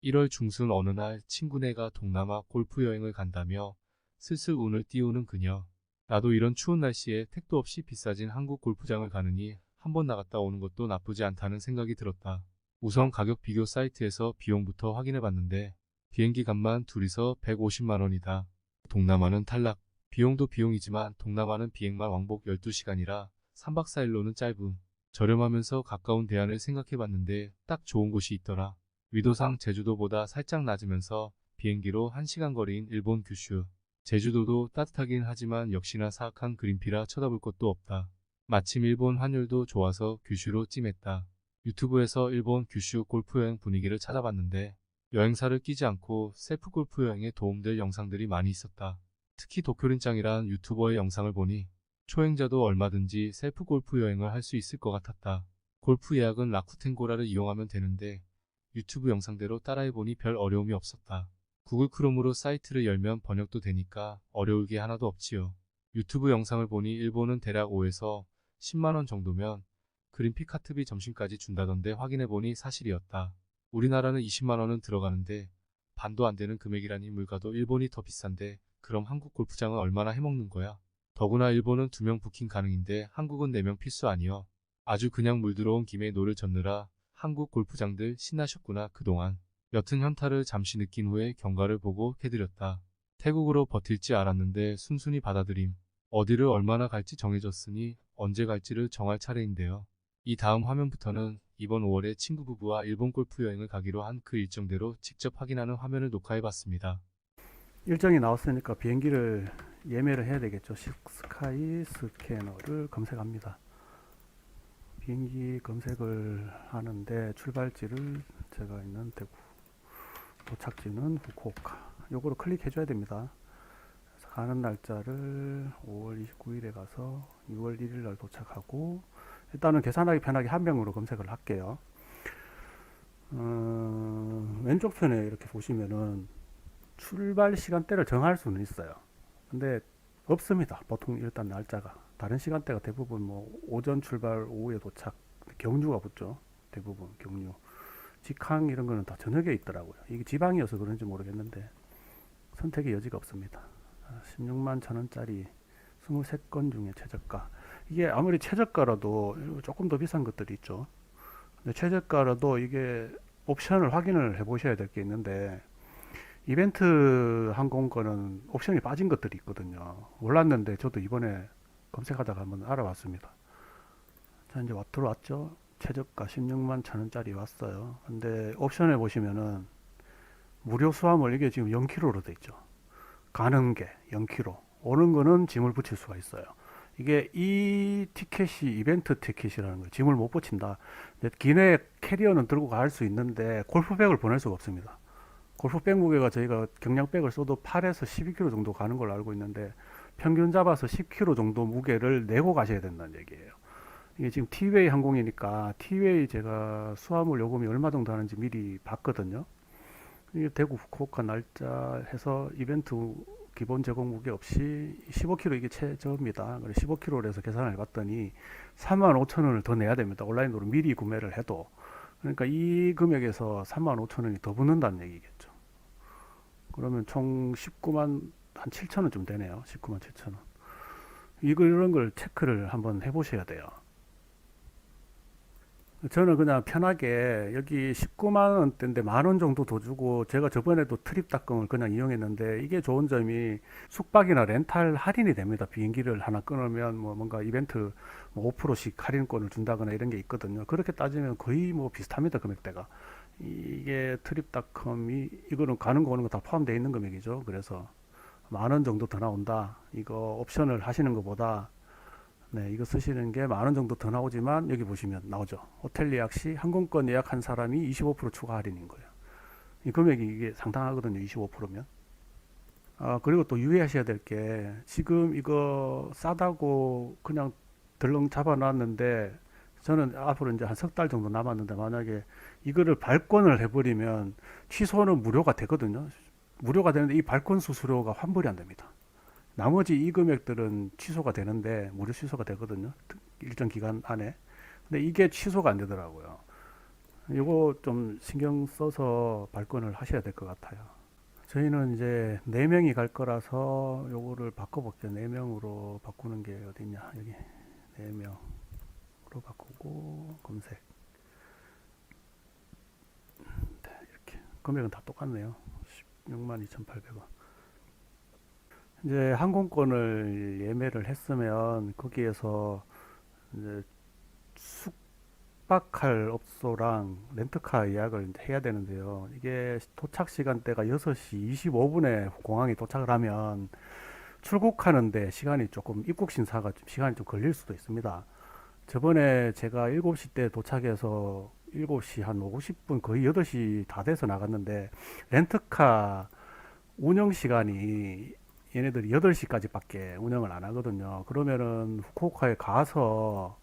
1월 중순 어느 날 친구네가 동남아 골프 여행을 간다며 슬슬 운을 띄우는 그녀. 나도 이런 추운 날씨에 택도 없이 비싸진 한국 골프장을 가느니 한번 나갔다 오는 것도 나쁘지 않다는 생각이 들었다. 우선 가격 비교 사이트에서 비용부터 확인해 봤는데 비행기 값만 둘이서 150만 원이다. 동남아는 탈락. 비용도 비용이지만 동남아는 비행만 왕복 12시간이라 3박 4일로는 짧음. 저렴하면서 가까운 대안을 생각해 봤는데 딱 좋은 곳이 있더라. 위도상 제주도보다 살짝 낮으면서 비행기로 1시간 거리인 일본 규슈. 제주도도 따뜻하긴 하지만 역시나 사악한 그린피라 쳐다볼 것도 없다. 마침 일본 환율도 좋아서 규슈로 찜했다. 유튜브에서 일본 규슈 골프 여행 분위기를 찾아봤는데 여행사를 끼지 않고 셀프 골프 여행에 도움될 영상들이 많이 있었다. 특히 도쿄린짱이란 유튜버의 영상을 보니 초행자도 얼마든지 셀프 골프 여행을 할 수 있을 것 같았다. 골프 예약은 라쿠텐고라를 이용하면 되는데 유튜브 영상대로 따라해보니 별 어려움이 없었다. 구글 크롬으로 사이트를 열면 번역도 되니까 어려울 게 하나도 없지요. 유튜브 영상을 보니 일본은 대략 5에서 10만원 정도면 그린피 카트비 점심까지 준다던데 확인해보니 사실이었다. 우리나라는 20만원은 들어가는데 반도 안 되는 금액이라니 물가도 일본이 더 비싼데 그럼 한국 골프장은 얼마나 해먹는 거야? 더구나 일본은 2명 부킹 가능인데 한국은 4명 필수 아니여. 아주 그냥 물 들어온 김에 노를 젓느라 한국 골프장들 신나셨구나 그동안. 여튼 현타를 잠시 느낀 후에 경과를 보고 해드렸다. 태국으로 버틸지 알았는데 순순히 받아들임. 어디를 얼마나 갈지 정해졌으니 언제 갈지를 정할 차례인데요. 이 다음 화면부터는 이번 5월에 친구 부부와 일본 골프 여행을 가기로 한 그 일정대로 직접 확인하는 화면을 녹화해봤습니다. 일정이 나왔으니까 비행기를 예매를 해야 되겠죠. 스카이 스캐너를 검색합니다. 비행기 검색을 하는데 출발지를 제가 있는 대구, 도착지는 후쿠오카. 요거를 클릭해줘야 됩니다. 그래서 가는 날짜를 5월 29일에 가서 6월 1일 날 도착하고, 일단은 계산하기 편하게 한 명으로 검색을 할게요. 왼쪽 편에 이렇게 보시면은 출발 시간대를 정할 수는 있어요. 근데 없습니다. 보통 일단 날짜가 다른 시간대가 대부분 뭐 오전 출발, 오후에 도착, 경유가 붙죠. 대부분 경유. 직항 이런 거는 다 저녁에 있더라고요. 이게 지방이어서 그런지 모르겠는데 선택의 여지가 없습니다. 16만 천 원짜리 23건 중에 최저가. 이게 아무리 최저가라도 조금 더 비싼 것들이 있죠. 근데 최저가라도 이게 옵션을 확인을 해 보셔야 될 게 있는데, 이벤트 항공권은 옵션이 빠진 것들이 있거든요. 몰랐는데 저도 이번에 검색하다가 한번 알아봤습니다. 자, 이제 들어왔죠. 최저가 16만 천 원짜리 왔어요. 근데 옵션에 보시면은 무료 수화물, 이게 지금 0km로 돼 있죠. 가는 게 0km, 오는 거는 짐을 붙일 수가 있어요. 이게 이 티켓이 이벤트 티켓이라는 거예요. 짐을 못 붙인다. 기내 캐리어는 들고 갈 수 있는데 골프백을 보낼 수가 없습니다. 골프백 무게가 저희가 경량백을 써도 8에서 12kg 정도 가는 걸로 알고 있는데, 평균 잡아서 10kg 정도 무게를 내고 가셔야 된다는 얘기예요. 이게 지금 티웨이 항공이니까 티웨이 제가 수화물 요금이 얼마 정도 하는지 미리 봤거든요. 이게 대구 후쿠오카 날짜 해서 이벤트 기본 제공 무게 없이 15kg, 이게 최저입니다. 그래서 15kg로 해서 계산을 해봤더니 35,000원을 더 내야 됩니다. 온라인으로 미리 구매를 해도. 그러니까 이 금액에서 35,000원이 더 붙는다는 얘기겠죠. 그러면 총 19만 한 7천원 좀 되네요. 19만 7천원. 이런 걸 체크를 한번 해보셔야 돼요. 저는 그냥 편하게 여기 19만 원대인데 만 원 정도 더 주고, 제가 저번에도 트립닷컴을 그냥 이용했는데 이게 좋은 점이 숙박이나 렌탈 할인이 됩니다. 비행기를 하나 끊으면 뭐 뭔가 이벤트 뭐 5%씩 할인권을 준다거나 이런 게 있거든요. 그렇게 따지면 거의 뭐 비슷합니다. 금액대가. 이게 트립닷컴이 이거는 가는 거 오는 거 다 포함되어 있는 금액이죠. 그래서 만 원 정도 더 나온다. 이거 옵션을 하시는 것보다, 네, 이거 쓰시는 게 만 원 정도 더 나오지만 여기 보시면 나오죠. 호텔 예약 시 항공권 예약한 사람이 25% 추가 할인인 거예요. 이 금액이 이게 상당하거든요. 25%면. 아, 그리고 또 유의하셔야 될 게, 지금 이거 싸다고 그냥 덜렁 잡아놨는데, 저는 앞으로 이제 한 석 달 정도 남았는데 만약에 이거를 발권을 해버리면 취소는 무료가 되거든요. 무료가 되는데 이 발권 수수료가 환불이 안 됩니다. 나머지 이 금액들은 취소가 되는데 무료 취소가 되거든요. 일정 기간 안에. 근데 이게 취소가 안 되더라고요. 이거 좀 신경 써서 발권을 하셔야 될 것 같아요. 저희는 이제 4명이 갈 거라서 요거를 바꿔볼게요. 4명으로 바꾸는 게 어딨냐. 여기 4명으로 바꾸고 검색. 네, 이렇게. 금액은 다 똑같네요. 162,800원. 이제 항공권을 예매를 했으면 거기에서 이제 숙박할 업소랑 렌트카 예약을 이제 해야 되는데요. 이게 도착 시간대가 6시 25분에 공항에 도착을 하면 출국하는데 시간이 조금 입국 심사가 좀 시간이 좀 걸릴 수도 있습니다. 저번에 제가 7시 때 도착해서 7시 한 50분 거의 8시 다 돼서 나갔는데 렌트카 운영 시간이 얘네들이 8시까지밖에 운영을 안 하거든요. 그러면은 후쿠오카에 가서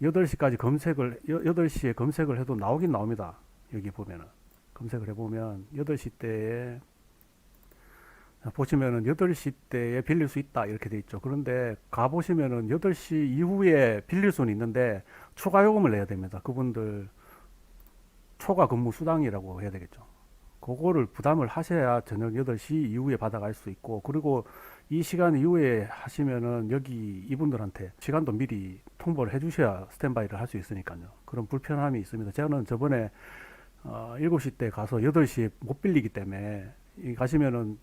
8시까지 검색을 8시에 검색을 해도 나오긴 나옵니다. 여기 보면은 검색을 해보면 8시 때에 보시면은 8시 때에 빌릴 수 있다 이렇게 돼 있죠. 그런데 가보시면은 8시 이후에 빌릴 수는 있는데 추가 요금을 내야 됩니다. 그분들 초과 근무 수당이라고 해야 되겠죠. 그거를 부담을 하셔야 저녁 8시 이후에 받아갈 수 있고, 그리고 이 시간 이후에 하시면은 여기 이분들한테 시간도 미리 통보를 해주셔야 스탠바이를 할 수 있으니까요. 그런 불편함이 있습니다. 저는 저번에 7시 때 가서 8시에 못 빌리기 때문에 가시면은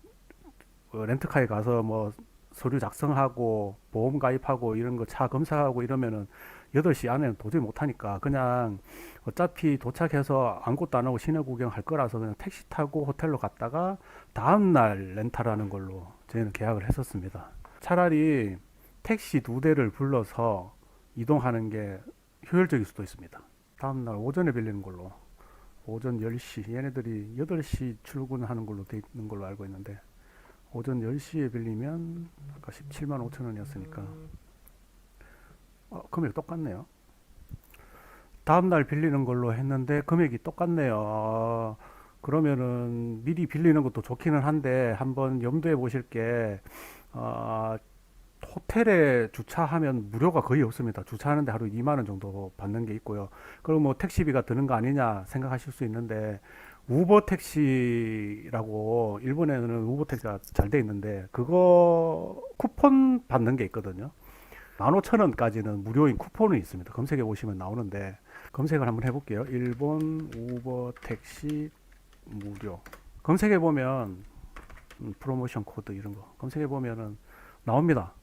렌트카에 가서 뭐 서류 작성하고 보험 가입하고 이런 거 차 검사하고 이러면은 8시 안에는 도저히 못하니까 그냥 어차피 도착해서 아무것도 안 하고 시내 구경할 거라서 그냥 택시 타고 호텔로 갔다가 다음날 렌탈하는 걸로 저희는 계약을 했었습니다. 차라리 택시 2대를 불러서 이동하는 게 효율적일 수도 있습니다. 다음날 오전에 빌리는 걸로, 오전 10시, 얘네들이 8시 출근하는 걸로 돼 있는 걸로 알고 있는데 오전 10시에 빌리면 아까 17만 5천 원이었으니까 금액이 똑같네요. 다음날 빌리는 걸로 했는데 금액이 똑같네요. 그러면은 미리 빌리는 것도 좋기는 한데 한번 염두에 보실 게 호텔에 주차하면 무료가 거의 없습니다. 주차하는데 하루 2만 원 정도 받는 게 있고요. 그럼 뭐 택시비가 드는 거 아니냐 생각하실 수 있는데 우버 택시라고 일본에는 우버 택시가 잘 돼 있는데 그거 쿠폰 받는 게 있거든요. 15,000원까지는 무료인 쿠폰이 있습니다. 검색해 보시면 나오는데 검색을 한번 해볼게요. 일본 우버 택시 무료. 검색해 보면 프로모션 코드 이런 거 검색해 보면은 나옵니다.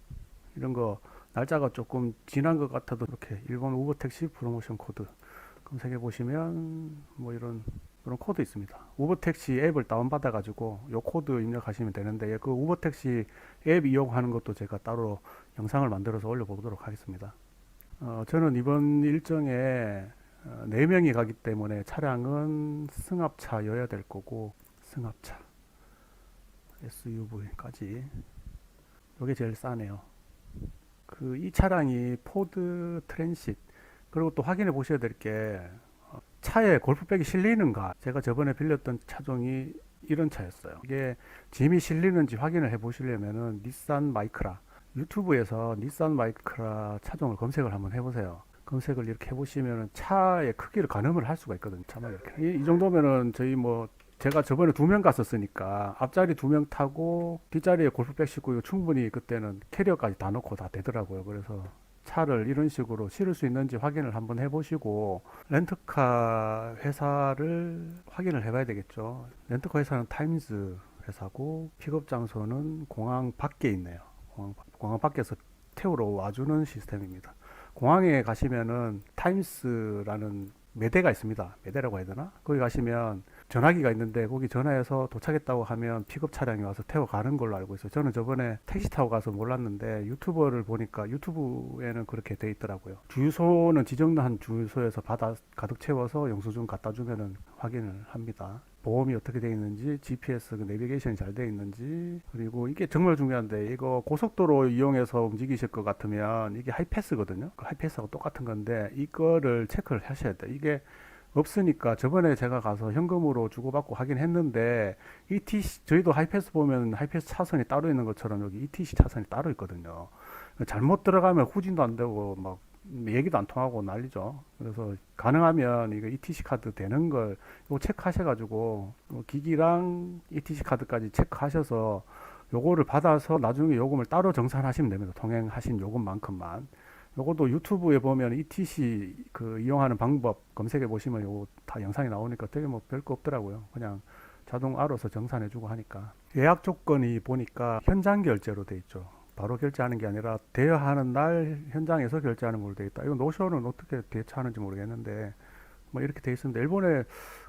이런 거 날짜가 조금 지난 것 같아도 이렇게 일본 우버 택시 프로모션 코드 검색해 보시면 뭐 이런 코드 있습니다. 우버택시 앱을 다운받아 가지고 요 코드 입력하시면 되는데 그 우버택시 앱 이용하는 것도 제가 따로 영상을 만들어서 올려보도록 하겠습니다. 저는 이번 일정에 4명이 가기 때문에 차량은 승합차여야 될 거고, 승합차 SUV까지 이게 제일 싸네요. 이 차량이 포드 트랜sit, 그리고 또 확인해 보셔야 될게 차에 골프백이 실리는가. 제가 저번에 빌렸던 차종이 이런 차였어요. 이게 짐이 실리는지 확인을 해 보시려면은 닛산 마이크라, 유튜브에서 닛산 마이크라 차종을 검색을 한번 해보세요. 검색을 이렇게 해보시면은 차의 크기를 가늠을 할 수가 있거든요. 차만 이렇게 이 정도면은 저희 뭐 제가 저번에 2명 갔었으니까 앞자리 2명 타고 뒷자리에 골프백 싣고 충분히 그때는 캐리어까지 다 넣고 다 되더라고요. 그래서 차를 이런 식으로 실을 수 있는지 확인을 한번 해보시고 렌트카 회사를 확인을 해봐야 되겠죠. 렌트카 회사는 타임즈 회사고 픽업 장소는 공항 밖에 있네요. 공항 밖에서 태우러 와주는 시스템입니다. 공항에 가시면은 타임스라는 매대가 있습니다. 매대라고 해야 되나? 거기 가시면 전화기가 있는데 거기 전화해서 도착했다고 하면 픽업 차량이 와서 태워가는 걸로 알고 있어요. 저는 저번에 택시 타고 가서 몰랐는데 유튜버를 보니까 유튜브에는 그렇게 돼 있더라고요. 주유소는 지정한 주유소에서 받아 가득 채워서 영수증 갖다 주면은 확인을 합니다. 보험이 어떻게 되어 있는지, GPS 내비게이션이 잘 되어 있는지, 그리고 이게 정말 중요한데 이거 고속도로 이용해서 움직이실 것 같으면 이게 하이패스거든요. 그 하이패스하고 똑같은 건데 이거를 체크를 하셔야 돼요. 이게 없으니까 저번에 제가 가서 현금으로 주고받고 하긴 했는데 ETC, 저희도 하이패스 보면 하이패스 차선이 따로 있는 것처럼 여기 ETC 차선이 따로 있거든요. 잘못 들어가면 후진도 안 되고 막 얘기도 안 통하고 난리죠. 그래서 가능하면 이거 ETC 카드 되는 걸 이거 체크하셔가지고 기기랑 ETC 카드까지 체크하셔서 요거를 받아서 나중에 요금을 따로 정산하시면 됩니다. 통행하신 요금만큼만. 요것도 유튜브에 보면 ETC 그 이용하는 방법 검색해 보시면 요거 다 영상이 나오니까 되게 뭐 별거 없더라고요. 그냥 자동 알아서 정산해주고 하니까. 예약 조건이 보니까 현장 결제로 돼 있죠. 바로 결제하는 게 아니라 대여하는 날 현장에서 결제하는 걸로 돼 있다. 이거 노쇼는 어떻게 대처하는지 모르겠는데 뭐 이렇게 돼 있습니다. 일본에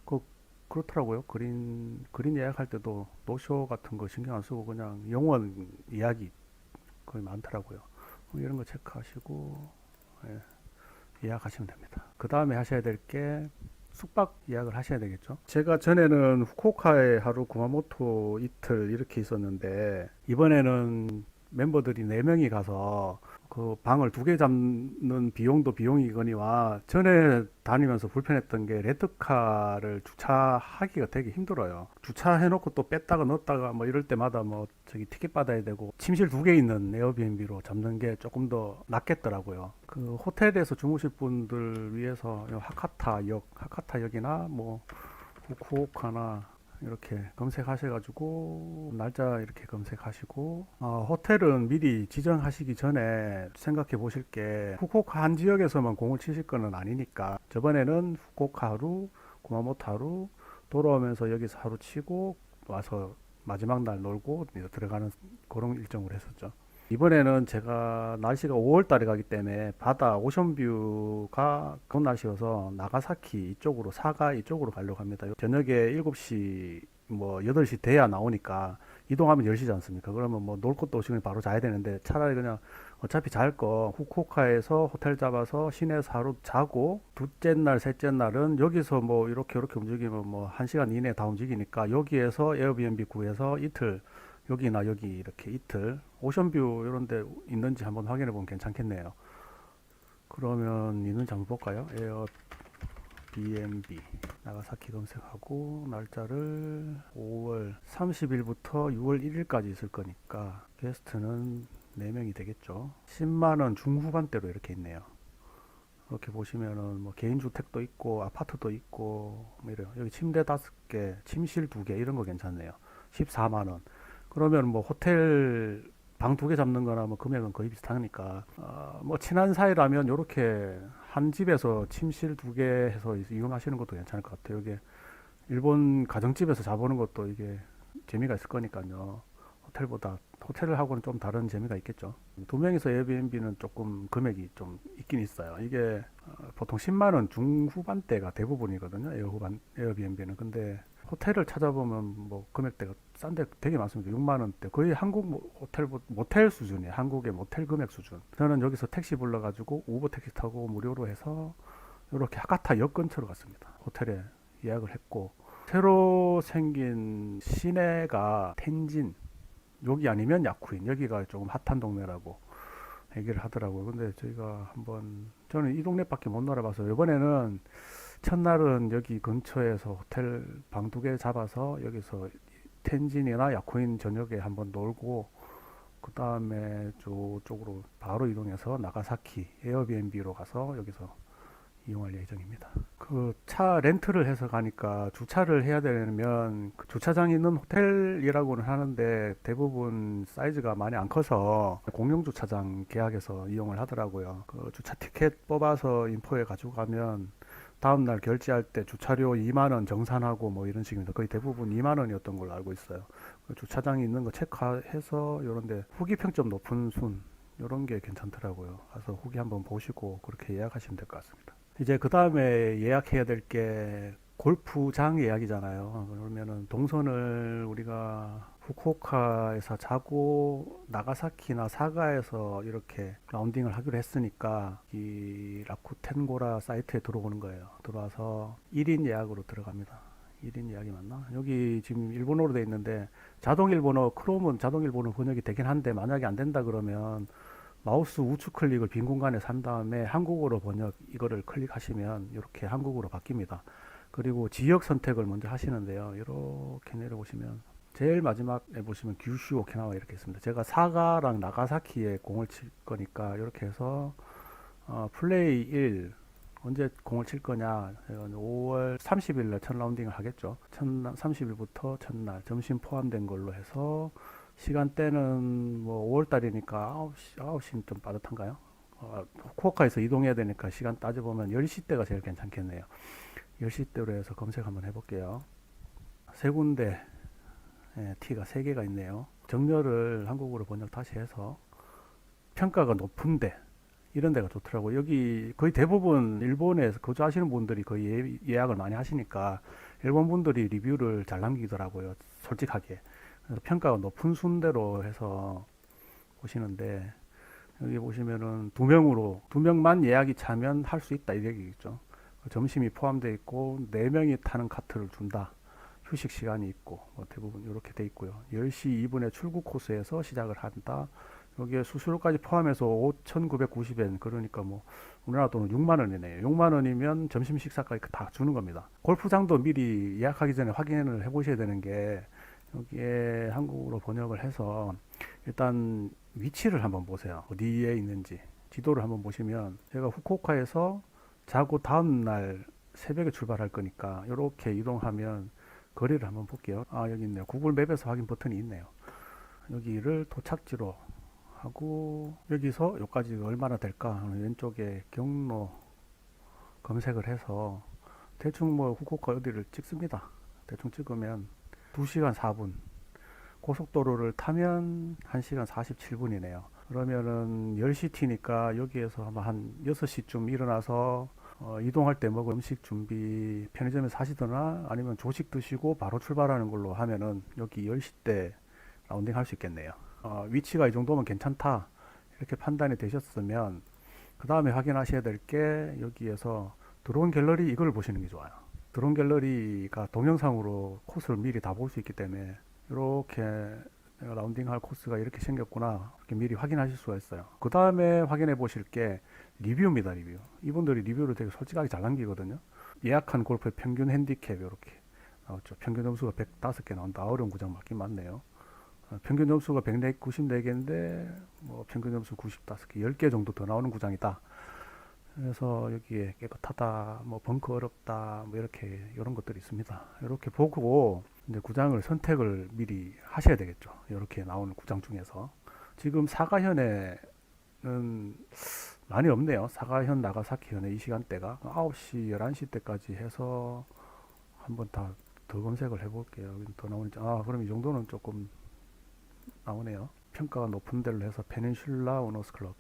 그 그렇더라고요. 그린 예약할 때도 노쇼 같은 거 신경 안 쓰고 그냥 영원 예약이 거의 많더라고요. 뭐 이런 거 체크하시고 예, 예약하시면 됩니다. 그 다음에 하셔야 될 게 숙박 예약을 하셔야 되겠죠. 제가 전에는 후쿠오카에 하루, 구마모토 이틀 이렇게 있었는데 이번에는 멤버들이 4명이 가서 그 방을 2개 잡는 비용도 비용이거니와 전에 다니면서 불편했던 게 렌트카를 주차하기가 되게 힘들어요. 주차해놓고 또 뺐다가 넣었다가 뭐 이럴 때마다 뭐 저기 티켓 받아야 되고 침실 2개 있는 에어비앤비로 잡는 게 조금 더 낫겠더라고요. 그 호텔에서 주무실 분들 위해서 하카타역이나 뭐 후쿠오카나 이렇게 검색하셔가지고 날짜 이렇게 검색하시고 호텔은 미리 지정하시기 전에 생각해 보실 게 후쿠오카 한 지역에서만 공을 치실 거는 아니니까 저번에는 후쿠오카 하루, 구마모토 하루 돌아오면서 여기서 하루 치고 와서 마지막 날 놀고 들어가는 그런 일정으로 했었죠. 이번에는 제가 날씨가 5월 달에 가기 때문에 바다 오션뷰가 그런 날씨여서 나가사키 이쪽으로 사가 이쪽으로 가려고 합니다. 저녁에 7시 뭐 8시 돼야 나오니까 이동하면 10시지 않습니까? 그러면 뭐 놀 것도 없이 그냥 바로 자야 되는데 차라리 그냥 어차피 잘 거 후쿠오카에서 호텔 잡아서 시내에서 하루 자고 둘째 날, 셋째 날은 여기서 뭐 이렇게 움직이면 뭐 1시간 이내에 다 움직이니까 여기에서 에어비앤비 구해서 이틀 여기나 여기 이렇게 이틀 오션뷰 이런 데 있는지 한번 확인해 보면 괜찮겠네요. 그러면 있는지 한번 볼까요? 에어비앤비 나가사키 검색하고 날짜를 5월 30일부터 6월 1일까지 있을 거니까 게스트는 4명이 되겠죠. 10만원 중후반대로 이렇게 있네요. 이렇게 보시면은 뭐 개인주택도 있고 아파트도 있고 뭐 이래요. 여기 침대 5개, 침실 2개 이런 거 괜찮네요. 14만원. 그러면 뭐 호텔 방 2개 잡는 거나 뭐 금액은 거의 비슷하니까 뭐 친한 사이라면 요렇게 한 집에서 침실 2개 해서 이용하시는 것도 괜찮을 것 같아요. 이게 일본 가정집에서 자보는 것도 이게 재미가 있을 거니까요. 호텔을 하고는 좀 다른 재미가 있겠죠. 2명이서 에어비앤비는 조금 금액이 좀 있긴 있어요. 이게 보통 10만 원 중후반대가 대부분이거든요. 에어비앤비는. 근데 호텔을 찾아보면 뭐 금액대가 싼데 되게 많습니다. 6만 원대. 거의 한국 모텔 수준이에요. 한국의 모텔 금액 수준. 저는 여기서 택시 불러가지고 우버 택시 타고 무료로 해서 이렇게 하카타 역 근처로 갔습니다. 호텔에 예약을 했고 새로 생긴 시내가 텐진 여기 아니면 야쿠인 여기가 조금 핫한 동네라고 얘기를 하더라고요. 근데 저희가 한번 저는 이 동네밖에 못 놀아봐서 이번에는 첫날은 여기 근처에서 호텔 방 2개 잡아서 여기서 텐진이나 야쿠인 저녁에 한번 놀고 그 다음에 저쪽으로 바로 이동해서 나가사키 에어비앤비로 가서 여기서 이용할 예정입니다. 그 차 렌트를 해서 가니까 주차를 해야 되면 그 주차장이 있는 호텔이라고는 하는데 대부분 사이즈가 많이 안 커서 공용 주차장 계약해서 이용을 하더라고요. 그 주차 티켓 뽑아서 인포에 가지고 가면 다음날 결제할 때 주차료 2만 원 정산하고 뭐 이런 식입니다. 거의 대부분 2만 원이었던 걸로 알고 있어요. 그 주차장이 있는 거 체크해서 이런데 후기 평점 높은 순 이런 게 괜찮더라고요. 가서 후기 한번 보시고 그렇게 예약하시면 될 것 같습니다. 이제 그 다음에 예약해야 될 게 골프장 예약이잖아요. 그러면은 동선을 우리가 후쿠오카에서 자고 나가사키나 사가에서 이렇게 라운딩을 하기로 했으니까 이 라쿠텐고라 사이트에 들어오는 거예요. 들어와서 1인 예약으로 들어갑니다. 1인 예약이 맞나? 여기 지금 일본어로 돼 있는데 자동 일본어 크롬은 자동 일본어 번역이 되긴 한데 만약에 안 된다 그러면 마우스 우측 클릭을 빈 공간에 산 다음에 한국어로 번역 이거를 클릭하시면 이렇게 한국어로 바뀝니다. 그리고 지역 선택을 먼저 하시는데요. 이렇게 내려보시면 제일 마지막에 보시면 규슈 오키나와 이렇게 있습니다. 제가 사가랑 나가사키에 공을 칠 거니까 이렇게 해서 플레이 1 언제 공을 칠 거냐? 5월 30일 날 첫 라운딩을 하겠죠. 30일부터 첫날 점심 포함된 걸로 해서 시간대는 뭐 5월 달이니까 9시는 좀 빠듯한가요? 후쿠오카에서 이동해야 되니까 시간 따져보면 10시 때가 제일 괜찮겠네요. 10시 때로 해서 검색 한번 해볼게요. 세 군데 T가 3개가 있네요. 정렬을 한국어로 번역 다시 해서 평가가 높은데 이런 데가 좋더라고요. 여기 거의 대부분 일본에서 거주하시는 분들이 거의 예약을 많이 하시니까 일본 분들이 리뷰를 잘 남기더라고요. 솔직하게. 그래서 평가가 높은 순대로 해서 보시는데 여기 보시면은 2명만 예약이 차면 할 수 있다 이 얘기겠죠. 점심이 포함되어 있고 4명이 타는 카트를 준다. 휴식 시간이 있고 뭐 대부분 이렇게 돼 있고요. 10시 2분에 출국 코스에서 시작을 한다. 여기에 수수료까지 포함해서 5,990엔 그러니까 뭐 우리나라 돈은 6만 원이네요. 6만 원이면 점심 식사까지 다 주는 겁니다. 골프장도 미리 예약하기 전에 확인을 해보셔야 되는 게 여기에 한국어로 번역을 해서 일단 위치를 한번 보세요. 어디에 있는지 지도를 한번 보시면 제가 후쿠오카에서 자고 다음날 새벽에 출발할 거니까 이렇게 이동하면 거리를 한번 볼게요. 여기 있네요. 구글 맵에서 확인 버튼이 있네요. 여기를 도착지로 하고 여기서 여기까지 얼마나 될까 왼쪽에 경로 검색을 해서 대충 뭐 후쿠오카 어디를 찍습니다. 대충 찍으면 2시간 4분 고속도로를 타면 1시간 47분이네요. 그러면은 10시 티니까 여기에서 아마 한 6시쯤 일어나서 이동할 때 먹을 음식 준비 편의점에서 하시거나 아니면 조식 드시고 바로 출발하는 걸로 하면은 여기 10시 때 라운딩 할 수 있겠네요. 위치가 이 정도면 괜찮다 이렇게 판단이 되셨으면 그 다음에 확인하셔야 될 게 여기에서 드론 갤러리 이걸 보시는 게 좋아요. 드론 갤러리가 동영상으로 코스를 미리 다 볼 수 있기 때문에 이렇게 내가 라운딩 할 코스가 이렇게 생겼구나 이렇게 미리 확인하실 수가 있어요. 그 다음에 확인해 보실 게 리뷰입니다. 리뷰. 이분들이 리뷰를 되게 솔직하게 잘 남기거든요. 예약한 골프의 평균 핸디캡 이렇게 나왔죠. 평균 점수가 105개 나온다. 어려운 구장 맞긴 맞네요. 평균 점수가 194개인데 뭐 평균 점수 95개, 10개 정도 더 나오는 구장이다. 그래서 여기에 깨끗하다, 뭐 벙커 어렵다, 뭐 이렇게 이런 것들이 있습니다. 이렇게 보고 이제 구장을 선택을 미리 하셔야 되겠죠. 이렇게 나오는 구장 중에서 지금 사가현에는 많이 없네요. 사가현, 나가사키현에 이 시간대가 9시, 11시 때까지 해서 한번 다 더 검색을 해볼게요. 더 나오는지. 그럼 이 정도는 조금 나오네요. 평가가 높은 데로 해서 페닌슐라 오너스 클럽.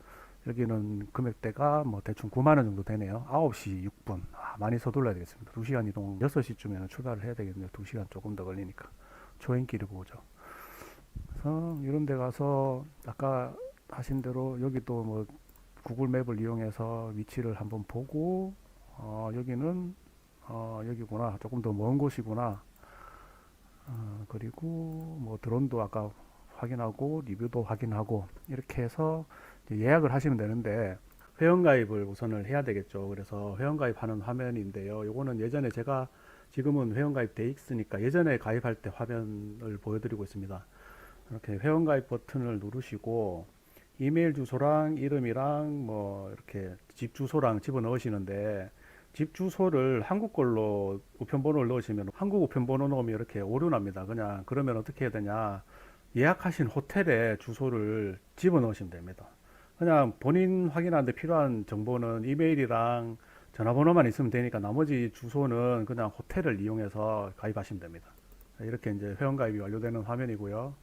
여기는 금액대가 뭐 대충 9만 원 정도 되네요. 9시 6분. 많이 서둘러야 되겠습니다. 2시간 이동 6시쯤에는 출발을 해야 되겠네요. 2시간 조금 더 걸리니까. 초행길이고 오죠. 그래서 이런 데 가서 아까 하신 대로 여기도 뭐 구글 맵을 이용해서 위치를 한번 보고 여기는 여기구나. 조금 더 먼 곳이구나. 그리고 뭐 드론도 아까 확인하고 리뷰도 확인하고 이렇게 해서 예약을 하시면 되는데 회원가입을 우선을 해야 되겠죠. 그래서 회원가입하는 화면인데요. 요거는 예전에 제가 지금은 회원가입 돼 있으니까 예전에 가입할 때 화면을 보여드리고 있습니다. 이렇게 회원가입 버튼을 누르시고 이메일 주소랑 이름이랑 뭐 이렇게 집 주소랑 집어 넣으시는데 집 주소를 한국 걸로 우편번호를 넣으시면 한국 우편번호 넣으면 이렇게 오류납니다. 그냥 그러면 어떻게 해야 되냐? 예약하신 호텔에 주소를 집어 넣으시면 됩니다. 그냥 본인 확인하는데 필요한 정보는 이메일이랑 전화번호만 있으면 되니까 나머지 주소는 그냥 호텔을 이용해서 가입하시면 됩니다. 이렇게 이제 회원가입이 완료되는 화면이고요.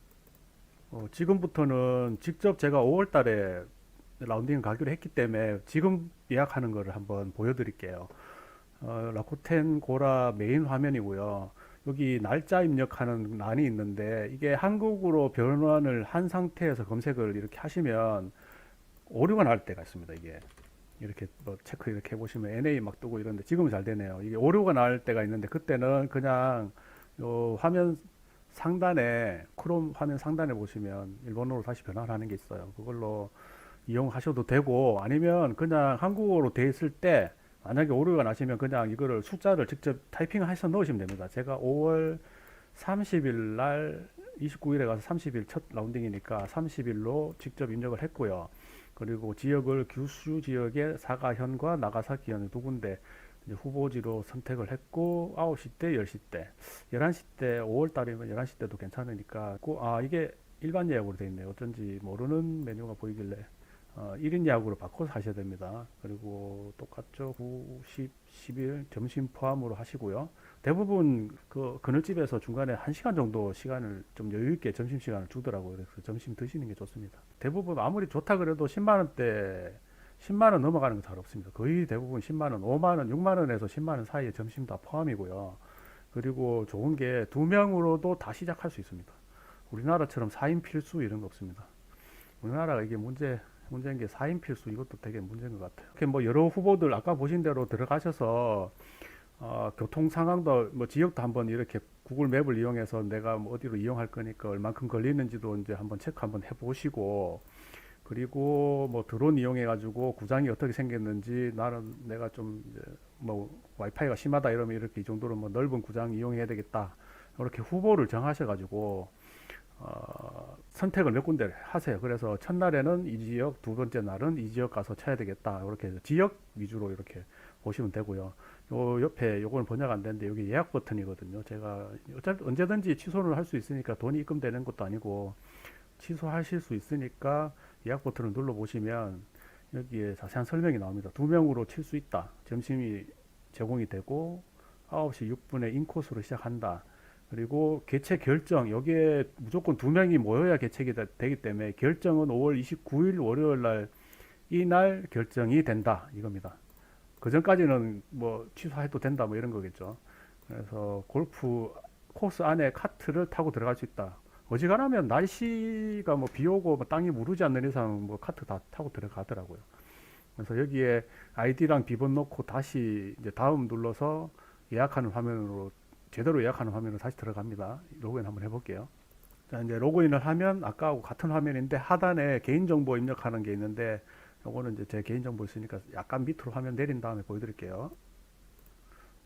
지금부터는 직접 제가 5월 달에 라운딩 가기로 했기 때문에 지금 예약하는 거를 한번 보여드릴게요. 라쿠텐 고라 메인 화면이고요. 여기 날짜 입력하는 란이 있는데 이게 한국으로 변환을 한 상태에서 검색을 이렇게 하시면 오류가 날 때가 있습니다. 이게 이렇게 뭐 체크 이렇게 해보시면 NA 막 뜨고 이런데 지금은 잘 되네요. 이게 오류가 날 때가 있는데 그때는 그냥 요 화면 상단에 크롬 화면 상단에 보시면 일본어로 다시 변환하는 게 있어요. 그걸로 이용하셔도 되고 아니면 그냥 한국어로 돼 있을 때 만약에 오류가 나시면 그냥 이거를 숫자를 직접 타이핑해서 넣으시면 됩니다. 제가 5월 30일 날 29일에 가서 30일 첫 라운딩이니까 30일로 직접 입력을 했고요. 그 그리고 지역을 규슈 지역의 사가현과 나가사키현 두 군데 이제 후보지로 선택을 했고 9시 때, 10시 때, 11시 때 5월 달이면 11시 때도 괜찮으니까 이게 일반 예약으로 돼 있네요. 어쩐지 모르는 메뉴가 보이길래 1인 예약으로 바꿔서 하셔야 됩니다. 그리고 똑같죠. 9, 10, 11 점심 포함으로 하시고요. 대부분 그 그늘집에서 중간에 1시간 정도 시간을 좀 여유 있게 점심 시간을 주더라고요. 그래서 점심 드시는 게 좋습니다. 대부분 아무리 좋다 그래도 10만 원대 10만 원 넘어가는 거 잘 없습니다. 거의 대부분 10만 원, 5만 원, 6만 원에서 10만 원 사이에 점심 다 포함이고요. 그리고 좋은 게 두 명으로도 다 시작할 수 있습니다. 우리나라처럼 4인 필수 이런 거 없습니다. 우리나라가 이게 문제인 게 4인 필수 이것도 되게 문제인 것 같아요. 이렇게 뭐 여러 후보들 아까 보신 대로 들어가셔서 교통 상황도 뭐 지역도 한번 이렇게 구글 맵을 이용해서 내가 뭐 어디로 이용할 거니까 얼만큼 걸리는지도 이제 한번 체크 한번 해보시고 그리고 뭐 드론 이용해 가지고 구장이 어떻게 생겼는지 나는 내가 좀 이제 뭐 와이파이가 심하다 이러면 이렇게 이 정도로 뭐 넓은 구장 이용해야 되겠다 이렇게 후보를 정하셔 가지고 선택을 몇 군데 하세요. 그래서 첫날에는 이 지역, 두 번째 날은 이 지역 가서 쳐야 되겠다. 이렇게 해서 지역 위주로 이렇게 보시면 되고요. 요 옆에 요거는 번역 안 되는데 여기 예약 버튼이거든요. 제가 어차피 언제든지 취소를 할 수 있으니까 돈이 입금되는 것도 아니고 취소하실 수 있으니까 예약 버튼을 눌러 보시면 여기에 자세한 설명이 나옵니다. 두 명으로 칠 수 있다. 점심이 제공이 되고 9시 6분에 인코스로 시작한다. 그리고 개최 결정 여기에 무조건 두 명이 모여야 개최가 되기 때문에 결정은 5월 29일 월요일 날 이날 결정이 된다 이겁니다. 그 전까지는 뭐 취소해도 된다 뭐 이런 거겠죠. 그래서 골프 코스 안에 카트를 타고 들어갈 수 있다. 어지간하면 날씨가 뭐 비 오고 뭐 땅이 무르지 않는 이상 뭐 카트 다 타고 들어가더라고요. 그래서 여기에 아이디랑 비번 넣고 다시 이제 다음 눌러서 예약하는 화면으로 제대로 예약하는 화면으로 다시 들어갑니다. 로그인 한번 해볼게요. 자, 이제 로그인을 하면 아까하고 같은 화면인데 하단에 개인정보 입력하는 게 있는데 요거는 이제 제 개인정보 있으니까 약간 밑으로 화면 내린 다음에 보여드릴게요.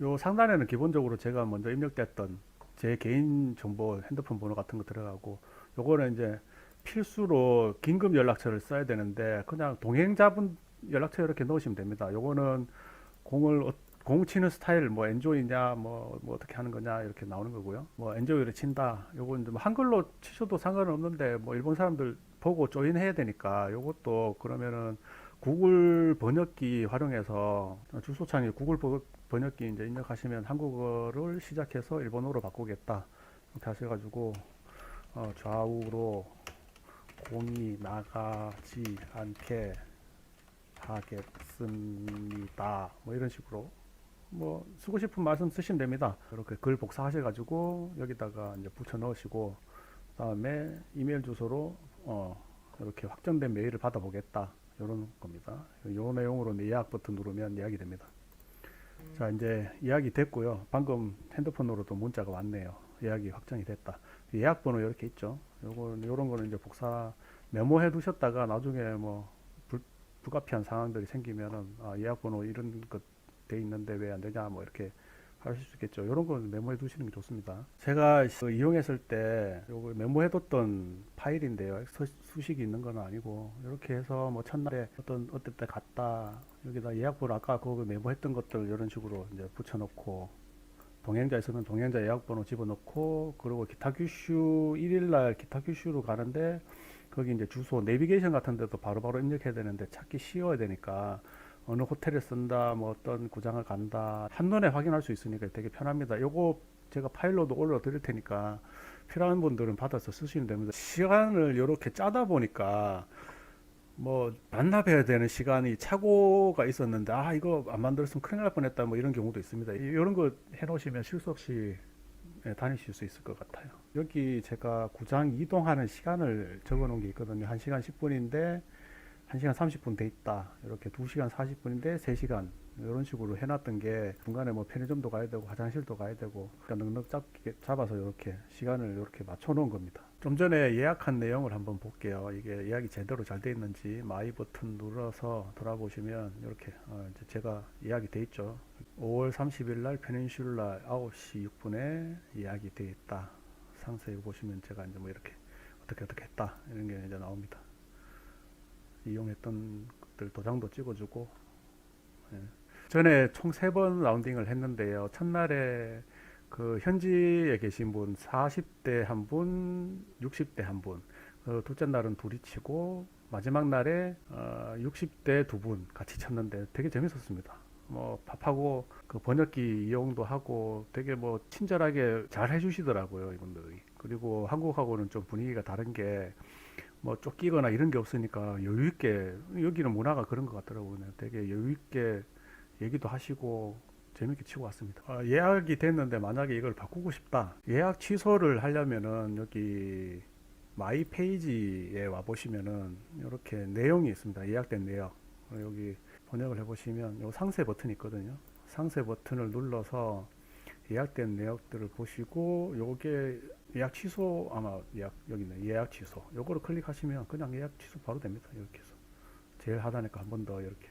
요 상단에는 기본적으로 제가 먼저 입력됐던 제 개인정보 핸드폰 번호 같은 거 들어가고 요거는 이제 필수로 긴급 연락처를 써야 되는데 그냥 동행자분 연락처 이렇게 넣으시면 됩니다. 요거는 공 치는 스타일 뭐 엔조이냐 뭐 어떻게 하는 거냐 이렇게 나오는 거고요. 뭐 엔조이를 친다. 요건 뭐 한글로 치셔도 상관은 없는데 뭐 일본 사람들 보고 조인해야 되니까 요것도 그러면은 구글 번역기 활용해서 주소창에 구글 번역기 이제 입력하시면 한국어를 시작해서 일본어로 바꾸겠다 이렇게 하셔가지고 좌우로 공이 나가지 않게 하겠습니다. 뭐 이런 식으로 뭐 쓰고 싶은 말씀 쓰시면 됩니다. 이렇게 글 복사하셔가지고 여기다가 이제 붙여 넣으시고 다음에 이메일 주소로 이렇게 확정된 메일을 받아보겠다 이런 겁니다. 이 내용으로 예약 버튼 누르면 예약이 됩니다. 자 이제 예약이 됐고요. 방금 핸드폰으로도 문자가 왔네요. 예약이 확정이 됐다. 예약 번호 이렇게 있죠. 요런 거는 이제 복사 메모해 두셨다가 나중에 뭐 불가피한 상황들이 생기면은 예약 번호 이런 것 돼 있는데 왜 안 되냐 뭐 이렇게 하실 수 있겠죠. 이런 건 메모해 두시는 게 좋습니다. 제가 이용했을 때 요거 메모해 뒀던 파일인데요. 수식이 있는 건 아니고 이렇게 해서 뭐 첫날에 어떤 때 갔다 여기다 예약번호 아까 그거 메모했던 것들 이런 식으로 이제 붙여놓고 동행자 있으면 동행자 예약번호 집어넣고 그리고 기타 규슈 1일날 기타 규슈로 가는데 거기 이제 주소 내비게이션 같은 데도 바로바로 입력해야 되는데 찾기 쉬워야 되니까 어느 호텔을 쓴다, 뭐 어떤 구장을 간다, 한눈에 확인할 수 있으니까 되게 편합니다. 요거 제가 파일로도 올려 드릴 테니까 필요한 분들은 받아서 쓰시면 됩니다. 시간을 이렇게 짜다 보니까 뭐 반납해야 되는 시간이 착오가 있었는데 이거 안 만들었으면 큰일 날 뻔했다 뭐 이런 경우도 있습니다. 이런 거 해놓으시면 실수 없이 다니실 수 있을 것 같아요. 여기 제가 구장 이동하는 시간을 적어 놓은 게 있거든요. 1시간 10분인데 1시간 30분 돼 있다. 이렇게 2시간 40분인데 3시간 이런 식으로 해놨던 게 중간에 뭐 편의점도 가야 되고 화장실도 가야 되고 넉넉 잡아서 이렇게 시간을 이렇게 맞춰 놓은 겁니다. 좀 전에 예약한 내용을 한번 볼게요. 이게 예약이 제대로 잘 돼 있는지 마이 버튼 눌러서 돌아보시면 이렇게 이제 제가 예약이 돼 있죠. 5월 30일 날 페닌슐라 9시 6분에 예약이 돼 있다. 상세히 보시면 제가 이제 뭐 이렇게 어떻게 했다 이런 게 이제 나옵니다. 이용했던 것들 도장도 찍어주고. 예. 전에 총 3번 라운딩을 했는데요. 첫날에 그 현지에 계신 분 40대 한 분, 60대 한 분, 둘째 날은 둘이 치고 마지막 날에 60대 두 분 같이 쳤는데 되게 재밌었습니다. 뭐 밥하고 그 번역기 이용도 하고 되게 뭐 친절하게 잘 해주시더라고요, 이분들이. 그리고 한국하고는 좀 분위기가 다른 게 뭐 쫓기거나 이런 게 없으니까 여유 있게, 여기는 문화가 그런 것 같더라고요. 되게 여유 있게 얘기도 하시고 재밌게 치고 왔습니다. 예약이 됐는데 만약에 이걸 바꾸고 싶다. 예약 취소를 하려면은 여기 마이 페이지에 와 보시면은 이렇게 내용이 있습니다. 예약된 내용. 여기 번역을 해 보시면 요 상세 버튼이 있거든요. 상세 버튼을 눌러서 예약된 내역들을 보시고 요게 예약 취소, 아마 예약 여기 있네. 예약 취소. 요거를 클릭하시면 그냥 예약 취소 바로 됩니다. 이렇게 해서 제일 하단에 거 한 번 더 이렇게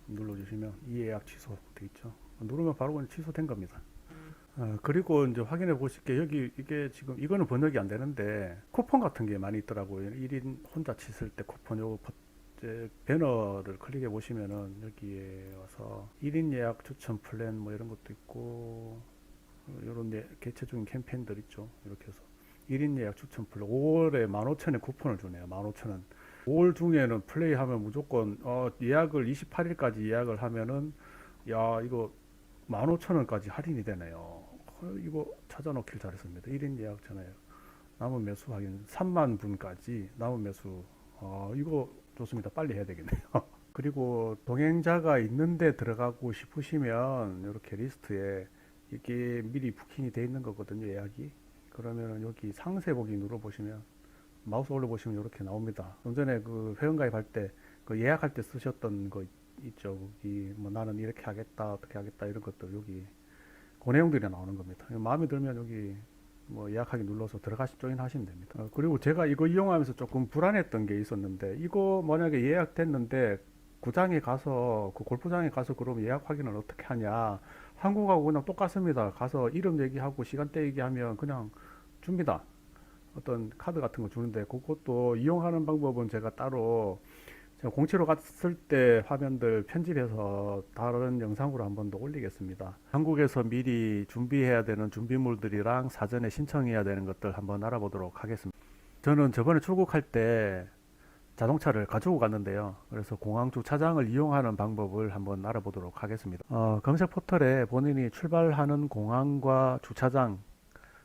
눌러주시면 이 예약 취소 돼 있죠. 누르면 바로 그냥 취소된 겁니다. 그리고 이제 확인해 보실 게 여기 이게 지금 이거는 번역이 안 되는데 쿠폰 같은 게 많이 있더라고요. 1인 혼자 치실 때 쿠폰 요 이제 배너를 클릭해 보시면은 여기에 와서 1인 예약 추천 플랜 뭐 이런 것도 있고 이런 개최 중인 캠페인들 있죠. 이렇게 해서 1인 예약 추천 플랜 5월에 15,000원 쿠폰을 주네요. 15,000원. 5월 중에는 플레이하면 무조건 예약을 28일까지 예약을 하면은 야 이거 15,000원까지 할인이 되네요. 이거 찾아놓길 잘했습니다. 1인 예약 전에 남은 매수 확인 3만 분까지 남은 매수. 이거 좋습니다. 빨리 해야 되겠네요. 그리고 동행자가 있는데 들어가고 싶으시면 이렇게 리스트에 이게 미리 부킹이 돼 있는 거거든요. 예약이. 그러면은 여기 상세 보기 눌러보시면 마우스 올려보시면 이렇게 나옵니다. 좀 전에 그 회원가입할 때 그 예약할 때 쓰셨던 거 있죠. 여기 뭐 나는 이렇게 하겠다, 어떻게 하겠다 이런 것들 여기 그 내용들이 나오는 겁니다. 마음에 들면 여기 뭐 예약하기 눌러서 들어가시 조인 하시면 됩니다. 그리고 제가 이거 이용하면서 조금 불안했던 게 있었는데 이거 만약에 예약됐는데 구장에 가서 그 골프장에 가서 그럼 예약 확인을 어떻게 하냐. 한국하고 그냥 똑같습니다. 가서 이름 얘기하고 시간대 얘기하면 그냥 줍니다. 어떤 카드 같은 거 주는데 그것도 이용하는 방법은 제가 따로 제가 공치로 갔을 때 화면들 편집해서 다른 영상으로 한 번 더 올리겠습니다. 한국에서 미리 준비해야 되는 준비물들이랑 사전에 신청해야 되는 것들 한번 알아보도록 하겠습니다. 저는 저번에 출국할 때 자동차를 가지고 갔는데요. 그래서 공항 주차장을 이용하는 방법을 한번 알아보도록 하겠습니다. 검색 포털에 본인이 출발하는 공항과 주차장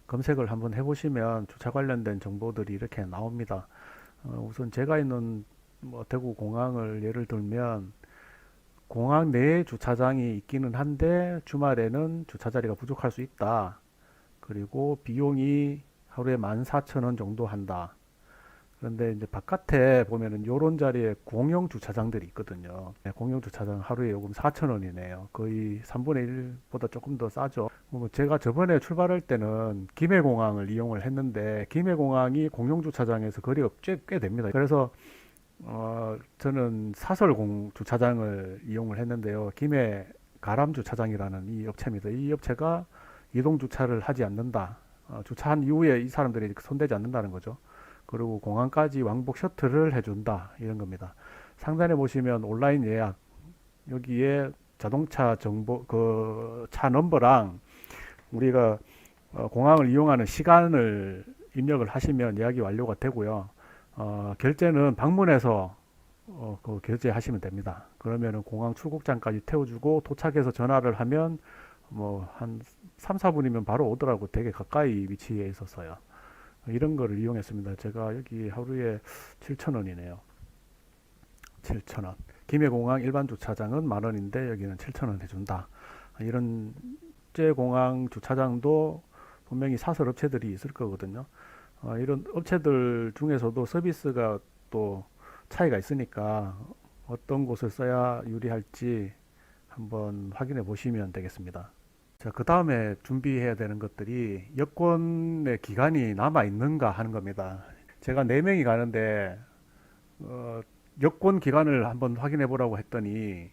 검색을 한번 해보시면 주차 관련된 정보들이 이렇게 나옵니다. 우선 제가 있는 뭐 대구 공항을 예를 들면 공항 내에 주차장이 있기는 한데 주말에는 주차 자리가 부족할 수 있다. 그리고 비용이 하루에 14,000원 정도 한다. 그런데 이제 바깥에 보면은 요런 자리에 공용 주차장들이 있거든요. 공용 주차장 하루에 요금 4,000원이네요. 거의 3분의 1보다 조금 더 싸죠. 제가 저번에 출발할 때는 김해공항을 이용을 했는데 김해공항이 공용 주차장에서 거리가 꽤 됩니다. 그래서 저는 사설공 주차장을 이용을 했는데요. 김해 가람 주차장이라는 이 업체입니다. 이 업체가 이동 주차를 하지 않는다. 주차한 이후에 이 사람들이 손대지 않는다는 거죠. 그리고 공항까지 왕복 셔틀을 해준다. 이런 겁니다. 상단에 보시면 온라인 예약, 여기에 자동차 정보, 그 차 넘버랑 우리가 공항을 이용하는 시간을 입력을 하시면 예약이 완료가 되고요. 결제는 방문해서 그 결제하시면 됩니다. 그러면은 공항 출국장까지 태워주고 도착해서 전화를 하면 뭐 한 3, 4분이면 바로 오더라고. 되게 가까이 위치에 있었어요. 이런 거를 이용했습니다. 제가 여기 하루에 7,000원이네요. 7,000원. 김해공항 일반 주차장은 10,000원인데 여기는 7,000원 해준다. 이런 국제공항 주차장도 분명히 사설 업체들이 있을 거거든요. 이런 업체들 중에서도 서비스가 또 차이가 있으니까 어떤 곳을 써야 유리할지 한번 확인해 보시면 되겠습니다. 자, 그 다음에 준비해야 되는 것들이 여권의 기간이 남아 있는가 하는 겁니다. 제가 4명이 가는데 여권 기간을 한번 확인해 보라고 했더니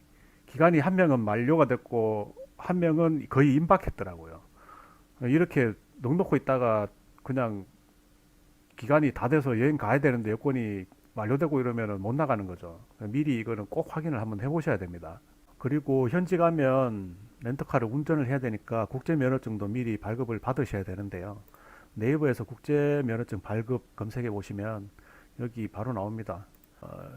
기간이 한 명은 만료가 됐고 한 명은 거의 임박했더라고요. 이렇게 넉넉히 있다가 그냥 기간이 다 돼서 여행 가야 되는데 여권이 완료되고 이러면은 못 나가는 거죠. 미리 이거는 꼭 확인을 한번 해보셔야 됩니다. 그리고 현지 가면 렌터카를 운전을 해야 되니까 국제면허증도 미리 발급을 받으셔야 되는데요. 네이버에서 국제면허증 발급 검색해 보시면 여기 바로 나옵니다.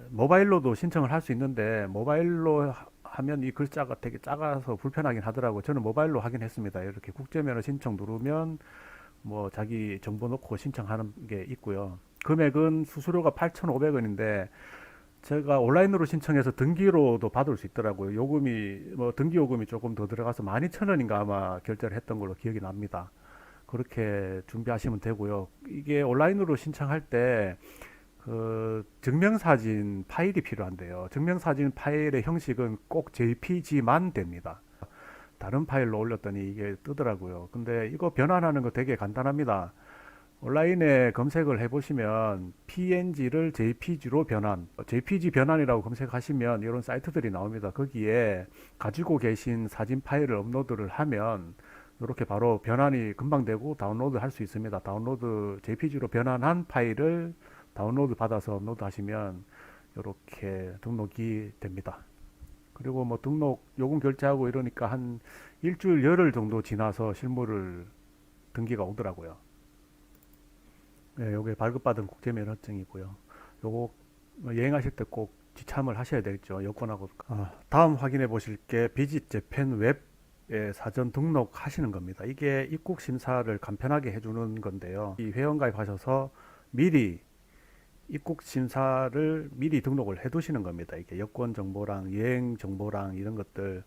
모바일로도 신청을 할 수 있는데 모바일로 하면 이 글자가 되게 작아서 불편하긴 하더라고요. 저는 모바일로 하긴 했습니다. 이렇게 국제면허 신청 누르면 뭐 자기 정보 넣고 신청하는 게 있고요. 금액은 수수료가 8,500원인데 제가 온라인으로 신청해서 등기로도 받을 수 있더라고요. 요금이 뭐 등기 요금이 조금 더 들어가서 12,000원인가 아마 결제를 했던 걸로 기억이 납니다. 그렇게 준비하시면 되고요. 이게 온라인으로 신청할 때 그 증명사진 파일이 필요한데요. 증명사진 파일의 형식은 꼭 JPG만 됩니다. 다른 파일로 올렸더니 이게 뜨더라고요. 근데 이거 변환하는 거 되게 간단합니다. 온라인에 검색을 해보시면 PNG를 JPG로 변환, JPG 변환이라고 검색하시면 이런 사이트들이 나옵니다. 거기에 가지고 계신 사진 파일을 업로드를 하면 이렇게 바로 변환이 금방 되고 다운로드 할 수 있습니다. 다운로드 JPG로 변환한 파일을 다운로드 받아서 업로드 하시면 이렇게 등록이 됩니다. 그리고 뭐 등록 요금 결제하고 이러니까 한 일주일 열흘 정도 지나서 실물을 등기가 오더라고요. 네, 요게 발급받은 국제면허증이고요. 요거 여행하실 때 꼭 지참을 하셔야 되겠죠. 여권하고. 다음 확인해 보실 게 비짓 재팬 웹에 사전 등록하시는 겁니다. 이게 입국 심사를 간편하게 해주는 건데요. 이 회원 가입하셔서 미리 입국 심사를 미리 등록을 해 두시는 겁니다. 이게 여권 정보랑 여행 정보랑 이런 것들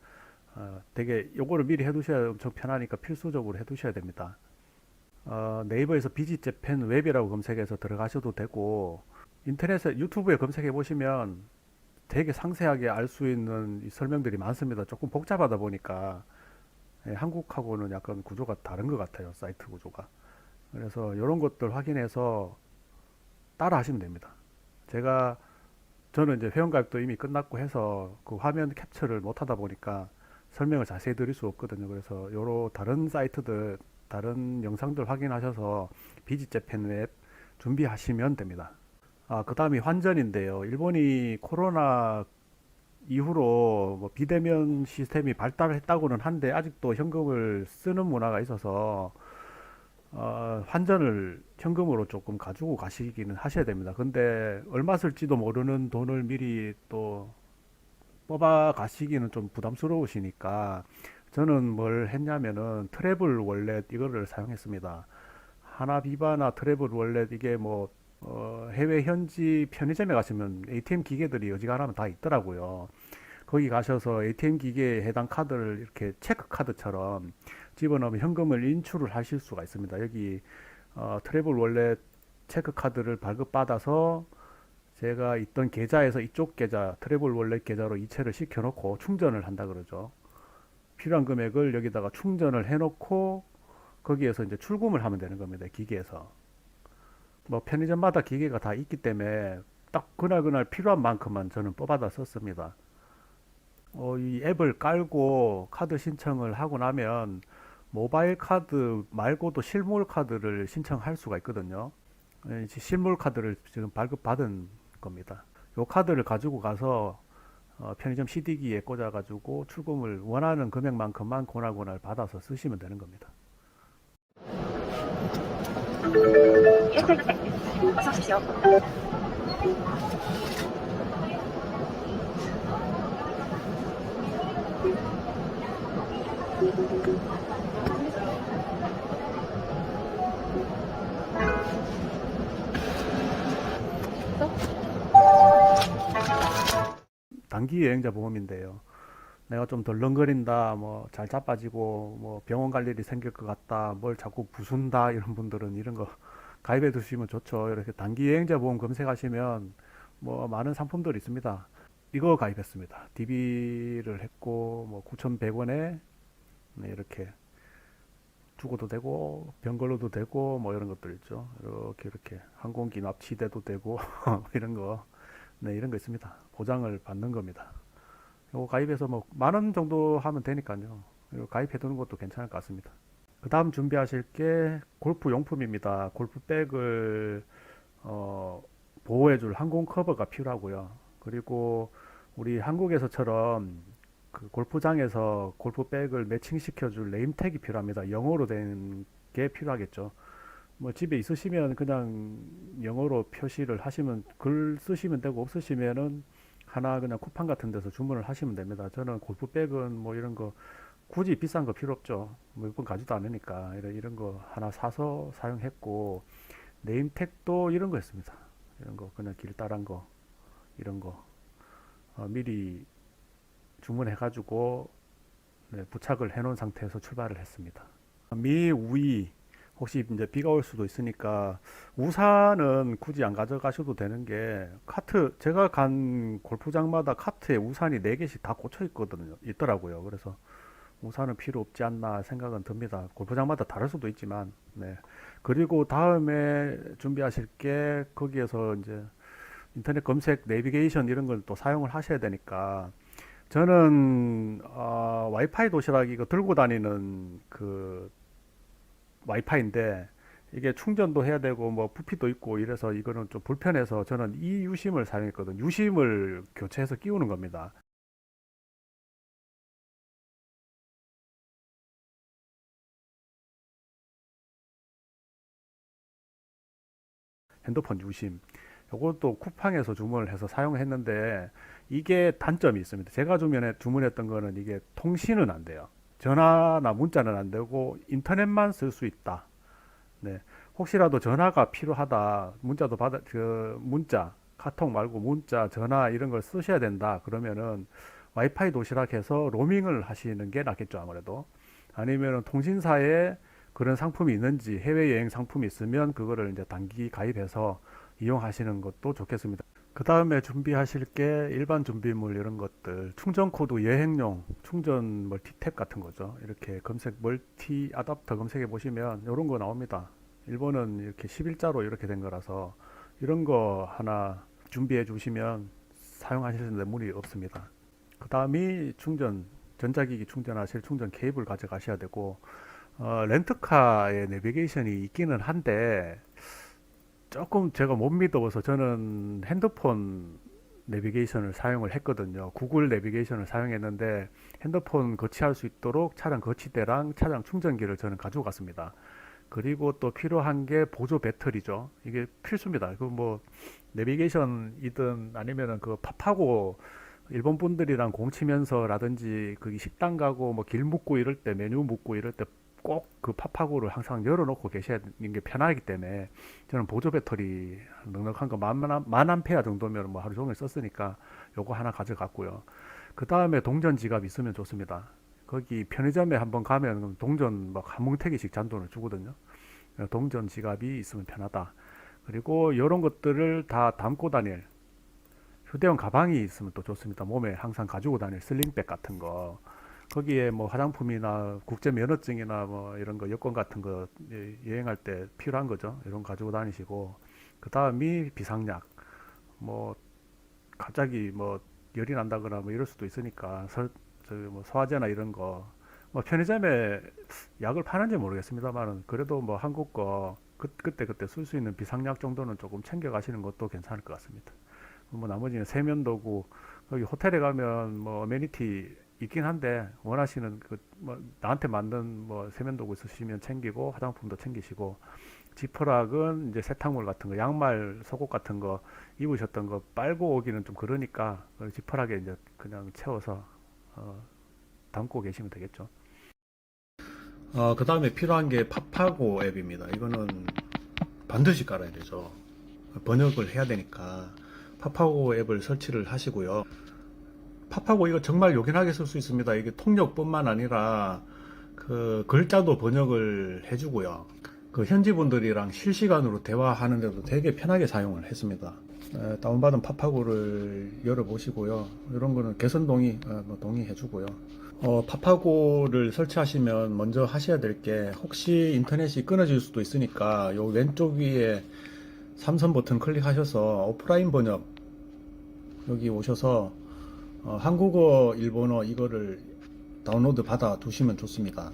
되게 요거를 미리 해 두셔야 엄청 편하니까 필수적으로 해 두셔야 됩니다. 네이버에서 비짓 재팬 웹이라고 검색해서 들어가셔도 되고 인터넷에 유튜브에 검색해 보시면 되게 상세하게 알 수 있는 이 설명들이 많습니다. 조금 복잡하다 보니까 한국하고는 약간 구조가 다른 것 같아요. 사이트 구조가. 그래서 이런 것들 확인해서 따라 하시면 됩니다. 저는 이제 회원가입도 이미 끝났고 해서 그 화면 캡처를 못 하다 보니까 설명을 자세히 드릴 수 없거든요. 그래서 요런 다른 사이트들, 다른 영상들 확인하셔서 비짓 재팬 웹 준비하시면 됩니다. 그 다음이 환전인데요. 일본이 코로나 이후로 뭐 비대면 시스템이 발달했다고는 한데 아직도 현금을 쓰는 문화가 있어서 환전을 현금으로 조금 가지고 가시기는 하셔야 됩니다. 근데 얼마 쓸지도 모르는 돈을 미리 또 뽑아 가시기는 좀 부담스러우시니까 저는 뭘 했냐면은 트래블 월렛 이거를 사용했습니다. 하나비바나 트래블 월렛 이게 뭐 해외 현지 편의점에 가시면 ATM 기계들이 어지간하면 다 있더라고요. 거기 가셔서 ATM 기계에 해당 카드를 이렇게 체크 카드처럼 집어넣으면 현금을 인출을 하실 수가 있습니다. 여기 트래블 월렛 체크 카드를 발급받아서 제가 있던 계좌에서 이쪽 계좌 트래블 월렛 계좌로 이체를 시켜놓고 충전을 한다 그러죠. 필요한 금액을 여기다가 충전을 해놓고 거기에서 이제 출금을 하면 되는 겁니다. 기계에서. 뭐 편의점마다 기계가 다 있기 때문에 딱 그날 필요한 만큼만 저는 뽑아다 썼습니다. 이 앱을 깔고 카드 신청을 하고 나면 모바일 카드 말고도 실물 카드를 신청할 수가 있거든요. 실물 카드를 지금 발급받은 겁니다. 이 카드를 가지고 가서 편의점 CD기에 꽂아가지고 출금을 원하는 금액만큼만 고날 받아서 쓰시면 되는 겁니다. 단기 여행자 보험인데요. 내가 좀 덜렁거린다, 뭐 잘 자빠지고, 뭐 병원 갈 일이 생길 것 같다, 뭘 자꾸 부순다 이런 분들은 이런 거 가입해 두시면 좋죠. 이렇게 단기 여행자 보험 검색하시면 뭐 많은 상품들이 있습니다. 이거 가입했습니다. DB를 했고 뭐 9,100원에 이렇게 죽어도 되고 병걸로도 되고 뭐 이런 것들 있죠. 이렇게 항공기 납치돼도 되고 이런 거 이런 거 있습니다. 보장을 받는 겁니다. 요거 가입해서 뭐 만 원 정도 하면 되니까요. 이거 가입해 두는 것도 괜찮을 것 같습니다. 그 다음 준비하실 게 골프 용품입니다. 골프백을 보호해줄 항공 커버가 필요하고요. 그리고 우리 한국에서처럼 그 골프장에서 골프백을 매칭시켜줄 네임택이 필요합니다. 영어로 된 게 필요하겠죠. 뭐 집에 있으시면 그냥 영어로 표시를 하시면 글 쓰시면 되고, 없으시면은 하나 그냥 쿠팡 같은 데서 주문을 하시면 됩니다. 저는 골프백은 뭐 이런 거 굳이 비싼 거 필요 없죠. 몇 번 가지도 않으니까 이런 거 하나 사서 사용했고, 네임택도 이런 거 했습니다. 이런 거 그냥 길다란 거, 이런 거 미리 주문해가지고 네, 부착을 해놓은 상태에서 출발을 했습니다. 미, 우이, 혹시 이제 비가 올 수도 있으니까 우산은 굳이 안 가져가셔도 되는 게, 제가 간 골프장마다 카트에 우산이 4개씩 다 꽂혀 있더라고요. 그래서 우산은 필요 없지 않나 생각은 듭니다. 골프장마다 다를 수도 있지만, 네. 그리고 다음에 준비하실 게, 거기에서 이제 인터넷 검색, 내비게이션 이런 걸 또 사용을 하셔야 되니까, 저는 와이파이 도시락 이거 들고 다니는 그 와이파이인데, 이게 충전도 해야 되고 뭐 부피도 있고 이래서 이거는 좀 불편해서 저는 이 유심을 사용했거든요. 유심을 교체해서 끼우는 겁니다. 핸드폰 유심. 요것도 쿠팡에서 주문을 해서 사용했는데, 이게 단점이 있습니다. 제가 주문했던 거는 이게 통신은 안 돼요. 전화나 문자는 안 되고 인터넷만 쓸 수 있다. 네. 혹시라도 전화가 필요하다. 문자, 카톡 말고 문자, 전화 이런 걸 쓰셔야 된다. 그러면은 와이파이 도시락해서 로밍을 하시는 게 낫겠죠, 아무래도. 아니면은 통신사에 그런 상품이 있는지, 해외여행 상품이 있으면 그거를 이제 단기 가입해서 이용하시는 것도 좋겠습니다. 그 다음에 준비하실 게 일반 준비물 이런 것들, 충전 코드, 여행용 충전 멀티탭 같은 거죠. 이렇게 멀티 아답터 검색해 보시면 이런 거 나옵니다. 일본은 이렇게 11자로 이렇게 된 거라서 이런 거 하나 준비해 주시면 사용하시는데 무리 없습니다. 그 다음이 전자기기 충전하실 충전 케이블 가져가셔야 되고, 렌트카에 내비게이션이 있기는 한데 조금 제가 못 믿어서 저는 핸드폰 내비게이션을 사용을 했거든요. 구글 내비게이션을 사용했는데, 핸드폰 거치할 수 있도록 차량 거치대랑 차량 충전기를 저는 가지고 갔습니다. 그리고 또 필요한 게 보조 배터리죠. 이게 필수입니다. 그 뭐 내비게이션이든 아니면은 그 팝하고 일본 분들이랑 공치면서라든지 그 식당 가고 뭐 길 묻고 이럴 때, 메뉴 묻고 이럴 때 꼭 그 팝하고를 항상 열어놓고 계셔야 하는 게 편하기 때문에, 저는 보조 배터리 넉넉한 거 만 암페어 정도면 뭐 하루 종일 썼으니까 요거 하나 가져갔고요. 그 다음에 동전 지갑 있으면 좋습니다. 거기 편의점에 한번 가면 동전 막 한 뭉태기씩 잔돈을 주거든요. 동전 지갑이 있으면 편하다. 그리고 이런 것들을 다 담고 다닐 휴대용 가방이 있으면 또 좋습니다. 몸에 항상 가지고 다닐 슬링백 같은 거. 거기에 뭐 화장품이나 국제 면허증이나 뭐 이런 거 여권 같은 거 여행할 때 필요한 거죠. 이런 거 가지고 다니시고, 그 다음이 비상약. 뭐 갑자기 뭐 열이 난다거나 뭐 이럴 수도 있으니까 뭐 소화제나 이런 거, 뭐 편의점에 약을 파는지 모르겠습니다만은 그래도 뭐 한국 거 그때 쓸 수 있는 비상약 정도는 조금 챙겨 가시는 것도 괜찮을 것 같습니다. 뭐 나머지는 세면도구, 여기 호텔에 가면 뭐 어메니티 있긴 한데, 원하시는 그 뭐 나한테 맞는 뭐 세면도구 있으시면 챙기고, 화장품도 챙기시고, 지퍼락은 이제 세탁물 같은 거, 양말, 속옷 같은 거 입으셨던 거 빨고 오기는 좀 그러니까 지퍼락에 이제 그냥 채워서 담고 계시면 되겠죠. 그 다음에 필요한 게 팝하고 앱입니다. 이거는 반드시 깔아야 되죠. 번역을 해야 되니까 팝하고 앱을 설치를 하시고요. 팝하고 이거 정말 요긴하게 쓸 수 있습니다. 이게 통역뿐만 아니라 그 글자도 번역을 해주고요. 그 현지 분들이랑 실시간으로 대화하는데도 되게 편하게 사용을 했습니다. 다운받은 팝하고를 열어보시고요. 이런 거는 개선 동의, 동의해주고요. 팝하고를 설치하시면 먼저 하셔야 될 게, 혹시 인터넷이 끊어질 수도 있으니까 요 왼쪽 위에 삼선 버튼 클릭하셔서 오프라인 번역 여기 오셔서 한국어, 일본어 이거를 다운로드 받아 두시면 좋습니다.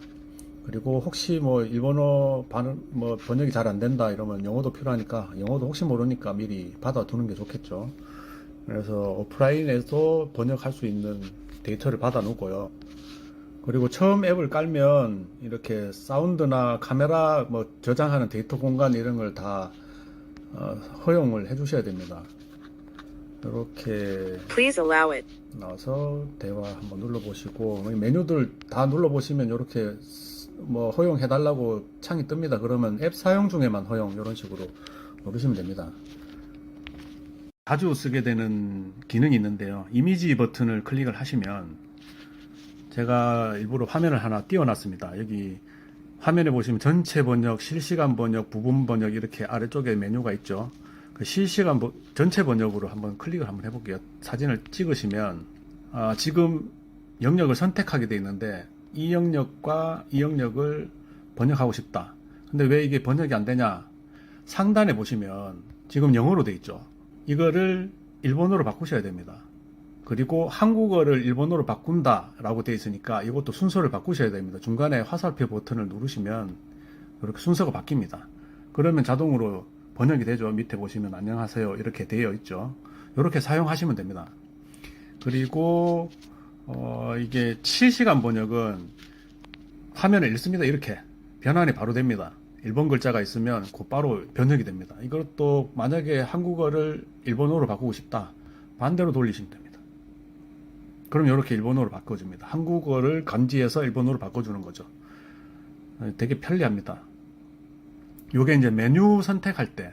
그리고 혹시 뭐 일본어 뭐 번역이 잘 안 된다 이러면 영어도 필요하니까 영어도 혹시 모르니까 미리 받아두는 게 좋겠죠. 그래서 오프라인에서 번역할 수 있는 데이터를 받아 놓고요. 그리고 처음 앱을 깔면 이렇게 사운드나 카메라 뭐 저장하는 데이터 공간 이런 걸 다 허용을 해 주셔야 됩니다. 이렇게 Please allow it. 나와서 대화 한번 눌러보시고 메뉴들 다 눌러보시면 이렇게 뭐 허용해 달라고 창이 뜹니다. 그러면 앱 사용 중에만 허용 이런 식으로 누르시면 됩니다. 자주 쓰게 되는 기능이 있는데요. 이미지 버튼을 클릭을 하시면 제가 일부러 화면을 하나 띄워놨습니다. 여기 화면에 보시면 전체 번역, 실시간 번역, 부분 번역 이렇게 아래쪽에 메뉴가 있죠. 그 실시간 전체 번역으로 한번 클릭을 한번 해볼게요. 사진을 찍으시면 지금 영역을 선택하게 되어 있는데 이 영역과 이 영역을 번역하고 싶다. 근데 왜 이게 번역이 안 되냐? 상단에 보시면 지금 영어로 되어 있죠. 이거를 일본어로 바꾸셔야 됩니다. 그리고 한국어를 일본어로 바꾼다 라고 되어 있으니까 이것도 순서를 바꾸셔야 됩니다. 중간에 화살표 버튼을 누르시면 이렇게 순서가 바뀝니다. 그러면 자동으로 번역이 되죠. 밑에 보시면 안녕하세요 이렇게 되어 있죠. 이렇게 사용하시면 됩니다. 그리고 이게 실시간 번역은 화면에 읽습니다. 이렇게 변환이 바로 됩니다. 일본 글자가 있으면 곧바로 번역이 됩니다. 이것도 만약에 한국어를 일본어로 바꾸고 싶다. 반대로 돌리시면 됩니다. 그럼 이렇게 일본어로 바꿔줍니다. 한국어를 간지해서 일본어로 바꿔주는 거죠. 되게 편리합니다. 요게 이제 메뉴 선택할 때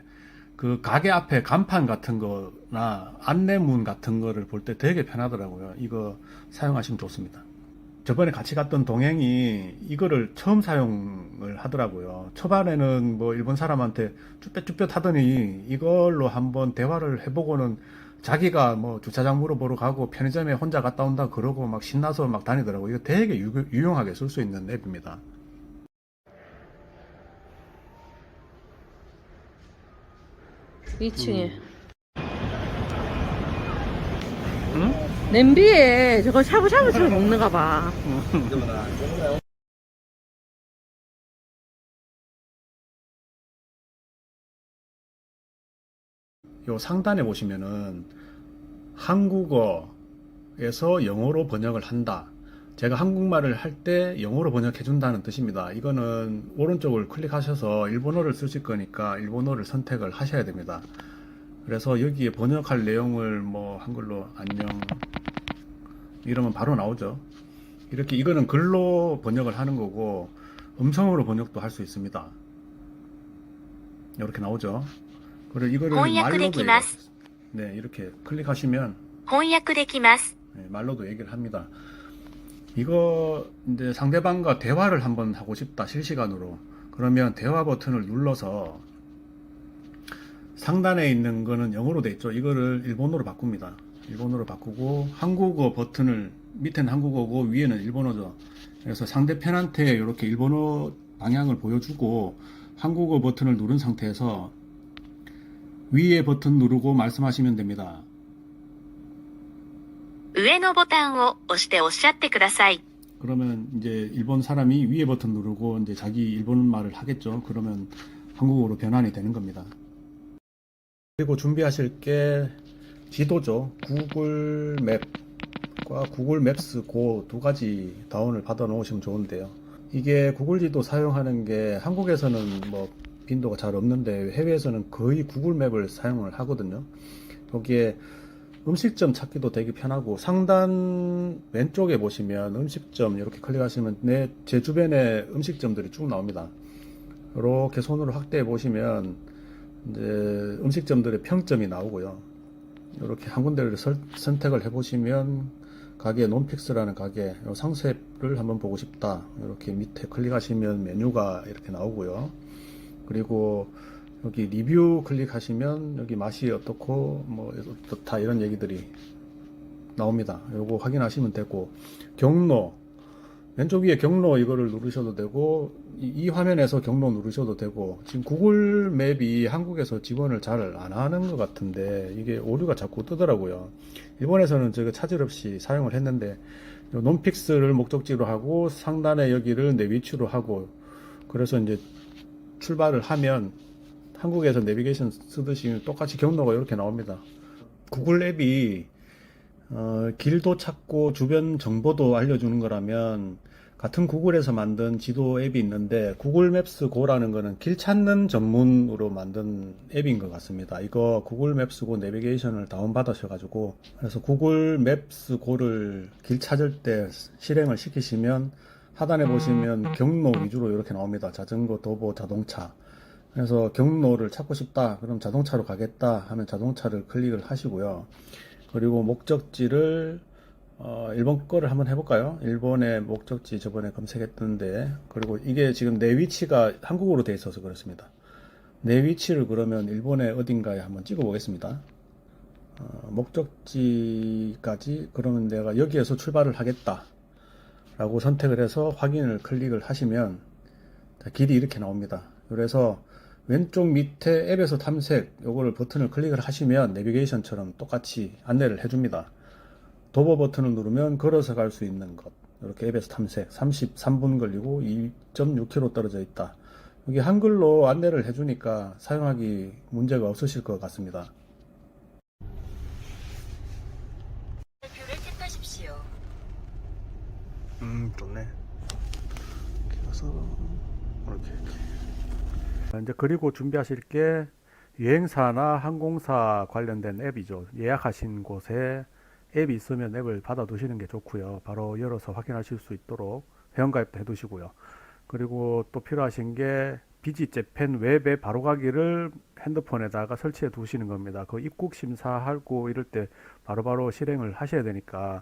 그 가게 앞에 간판 같은 거나 안내문 같은 거를 볼 때 되게 편하더라고요. 이거 사용하시면 좋습니다. 저번에 같이 갔던 동행이 이거를 처음 사용을 하더라고요. 초반에는 뭐 일본 사람한테 쭈뼛쭈뼛 하더니 이걸로 한번 대화를 해보고는 자기가 뭐 주차장 물어보러 가고 편의점에 혼자 갔다 온다 그러고 막 신나서 막 다니더라고요. 이거 되게 유용하게 쓸 수 있는 앱입니다. 2층에. 응? 냄비에 저거 샤브샤브처럼 먹는가 봐. 요 상단에 보시면은 한국어에서 영어로 번역을 한다. 제가 한국말을 할 때 영어로 번역해 준다는 뜻입니다. 이거는 오른쪽을 클릭하셔서 일본어를 쓰실 거니까 일본어를 선택을 하셔야 됩니다. 그래서 여기에 번역할 내용을 뭐 한글로 안녕 이러면 바로 나오죠. 이렇게 이거는 글로 번역을 하는 거고 음성으로 번역도 할 수 있습니다. 이렇게 나오죠. 그리고 이거를 말로도 얘기할 수 있습니다. 네, 이렇게 클릭하시면 翻訳できます. 네, 말로도 얘기를 합니다. 이거 이제 상대방과 대화를 한번 하고 싶다 실시간으로 그러면 대화 버튼을 눌러서 상단에 있는 거는 영어로 돼 있죠. 이거를 일본어로 바꿉니다. 일본어로 바꾸고 한국어 버튼을 밑에는 한국어고 위에는 일본어죠. 그래서 상대편한테 이렇게 일본어 방향을 보여주고 한국어 버튼을 누른 상태에서 위에 버튼 누르고 말씀하시면 됩니다. 上のボタンを押しておっしゃってください. 그러면 이제 일본 사람이 위에 버튼 누르고 이제 자기 일본말을 하겠죠. 그러면 한국어로 변환이 되는 겁니다. 그리고 준비하실 게 지도죠. 구글 맵과 구글 맵스 그 두 가지 다운을 받아 놓으시면 좋은데요. 이게 구글 지도 사용하는 게 한국에서는 뭐 빈도가 잘 없는데 해외에서는 거의 구글 맵을 사용을 하거든요. 거기에 음식점 찾기도 되게 편하고 상단 왼쪽에 보시면 음식점 이렇게 클릭하시면 제 주변에 음식점들이 쭉 나옵니다. 이렇게 손으로 확대해 보시면 이제 음식점들의 평점이 나오고요. 이렇게 한 군데를 선택을 해 보시면 가게 논픽스라는 가게 상세를 한번 보고 싶다. 이렇게 밑에 클릭하시면 메뉴가 이렇게 나오고요. 그리고 여기 리뷰 클릭하시면 여기 맛이 어떻고 뭐 어떻다 이런 얘기들이 나옵니다. 요거 확인하시면 되고 경로 왼쪽 위에 경로 이거를 누르셔도 되고 이 화면에서 경로 누르셔도 되고 지금 구글 맵이 한국에서 지원을 잘 안 하는 것 같은데 이게 오류가 자꾸 뜨더라고요. 일본에서는 제가 차질 없이 사용을 했는데 논픽스를 목적지로 하고 상단에 여기를 내 위치로 하고, 그래서 이제 출발을 하면 한국에서 내비게이션 쓰듯이 똑같이 경로가 이렇게 나옵니다. 구글 앱이 길도 찾고 주변 정보도 알려주는 거라면 같은 구글에서 만든 지도 앱이 있는데 구글 맵스 고라는 거는 길 찾는 전문으로 만든 앱인 것 같습니다. 이거 구글 맵스 고 내비게이션을 다운받으셔가지고, 그래서 구글 맵스 고를 길 찾을 때 실행을 시키시면 하단에 보시면 경로 위주로 이렇게 나옵니다. 자전거, 도보, 자동차. 그래서 경로를 찾고 싶다, 그럼 자동차로 가겠다 하면 자동차를 클릭을 하시고요. 그리고 목적지를 일본 거를 한번 해볼까요? 일본의 목적지 저번에 검색했던데, 그리고 이게 지금 내 위치가 한국어로 돼 있어서 그렇습니다. 내 위치를 그러면 일본의 어딘가에 한번 찍어 보겠습니다. 목적지까지, 그러면 내가 여기에서 출발을 하겠다 라고 선택을 해서 확인을 클릭을 하시면 길이 이렇게 나옵니다. 그래서 왼쪽 밑에 앱에서 탐색 요거를 버튼을 클릭을 하시면 내비게이션처럼 똑같이 안내를 해줍니다. 도보 버튼을 누르면 걸어서 갈 수 있는 것, 이렇게 앱에서 탐색 33분 걸리고 2.6km 떨어져 있다. 여기 한글로 안내를 해주니까 사용하기 문제가 없으실 것 같습니다. 표를 탭하십시오. 좋네. 이렇게 가서 이렇게. 이제 그리고 준비하실 게 여행사나 항공사 관련된 앱이죠. 예약하신 곳에 앱이 있으면 앱을 받아 두시는 게 좋고요. 바로 열어서 확인하실 수 있도록 회원가입도 해 두시고요. 그리고 또 필요하신 게 비짓 재팬 웹에 바로가기를 핸드폰에다가 설치해 두시는 겁니다. 그 입국 심사하고 이럴 때 바로바로 실행을 하셔야 되니까,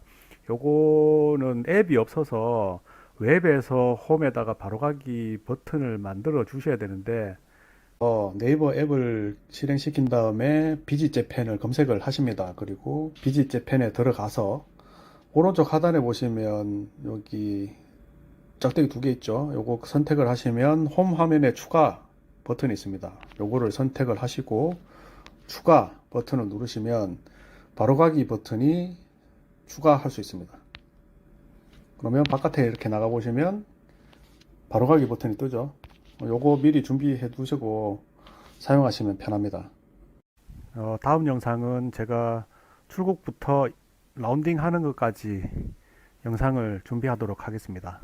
요거는 앱이 없어서 웹에서 홈에다가 바로가기 버튼을 만들어 주셔야 되는데, 네이버 앱을 실행시킨 다음에 비짓 재팬을 검색을 하십니다. 그리고 비짓 재팬에 들어가서 오른쪽 하단에 보시면 여기 짝대기 두 개 있죠. 요거 선택을 하시면 홈 화면에 추가 버튼이 있습니다. 요거를 선택을 하시고 추가 버튼을 누르시면 바로가기 버튼이 추가할 수 있습니다. 그러면 바깥에 이렇게 나가 보시면 바로가기 버튼이 뜨죠. 요거 미리 준비해 두시고 사용하시면 편합니다. 다음 영상은 제가 출국부터 라운딩 하는 것까지 영상을 준비하도록 하겠습니다.